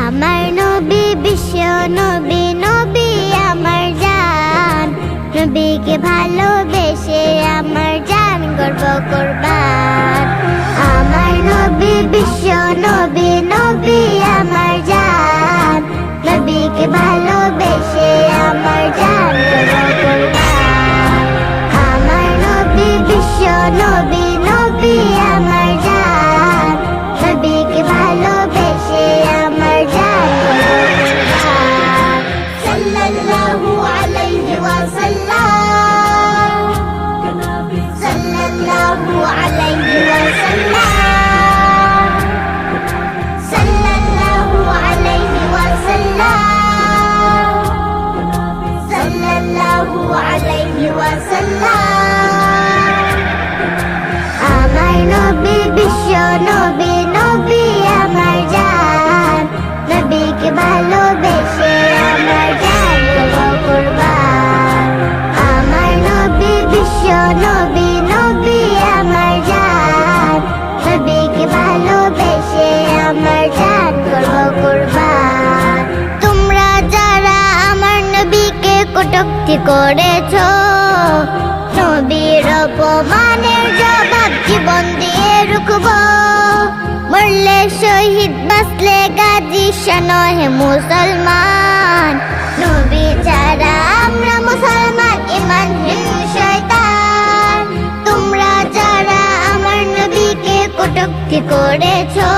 আমার নবী বিশ্ব নবী, নবী আমার জান। নবীকে ভালোবেসে আমার জান গর্ব করবার। আমার নবী বিশ্ব নবী, নবী আমার জান। নবীকে ভালোবেসে আমার জান গর্ব করবার। আমার নবী বিশ্ব নবী, নবী আমার জান। নবীকে ভালোবেসে আমার জান গর্ব করবার। সাল্লাল্লাহু আলাইহি ওয়াসাল্লাম, সাল্লাল্লাহু আলাইহি ওয়াসাল্লাম, সাল্লাল্লাহু আলাইহি ওয়াসাল্লাম, সাল্লাল্লাহু আলাইহি ওয়াসাল্লাম। আমার নবী বিশ্ব নবী, নবী আমার জান। নবীকে ভালোবেসে আমার জান গর্ব করবার। আমার নবী বিশ্ব নবী, নবী আমার জান। নবীকে ভালোবেসে আমার জান গর্ব করবার। তোমরা যারা আমার নবীকে কটূক্তি করেছো, নবীর অপমানের জবাব জীবন দিয়ে রুখবো। মরলে শহীদ বাঁচলে গাজী নহে মুসলমান। নবী ছাড়া আমরা মুসলমান, ঈমানহীন শয়তান। তোমরা যারা আমার নবীকে কটূক্তি করেছো,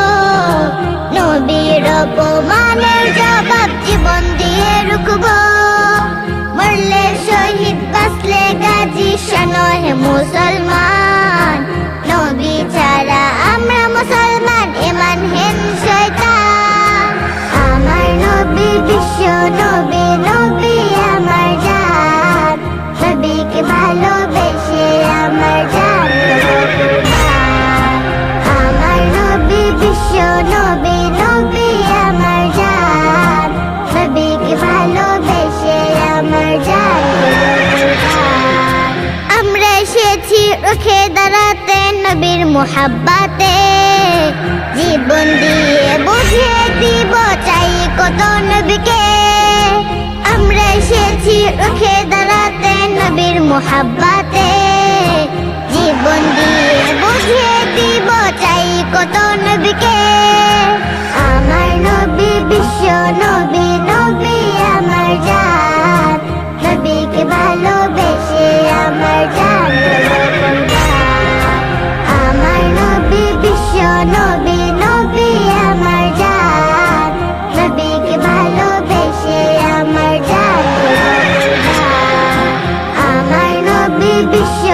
নবীর অপমানের জবাব জীবন দিয়ে রুখবো। মরলে শহীদ বাঁচলে গাজী নহে মুসলমান। নবী ছাড়া আমরা মুসলমান, ঈমানহীন শয়তান। আমার নবী বিশ্ব নবী, নবী আমার জান। নবীকে ভালোবেসে আমার জান গর্ব করবার। আমার নবী বিশ্ব নবী, নবী আমার জান। নবীকে ভালোবেসে আমার জান গর্ব করবার। আমরা এসেছি রুখে দাঁড়াতে নবীর মুহাব্বাতে। জীবন দিয়ে বুঝিয়ে দিব চাই কত নবীকে। আমরা এসেছি রুখে দাঁড়াতে নবীর মুহাব্বাতে। জীবন দিয়ে বুঝিয়ে দিব চাই কত নবীকে। আমার নবী বিশ্ব নবী, নবী আমার জান। নবীকে ভালোবেসে আমার জান গর্ব করবার। আমার নবী বিশ্ব নবী, নবী আমার জান। নবীকে ভালোবেসে আমার জান গর্ব করবার। আমার নবী বিশ্ব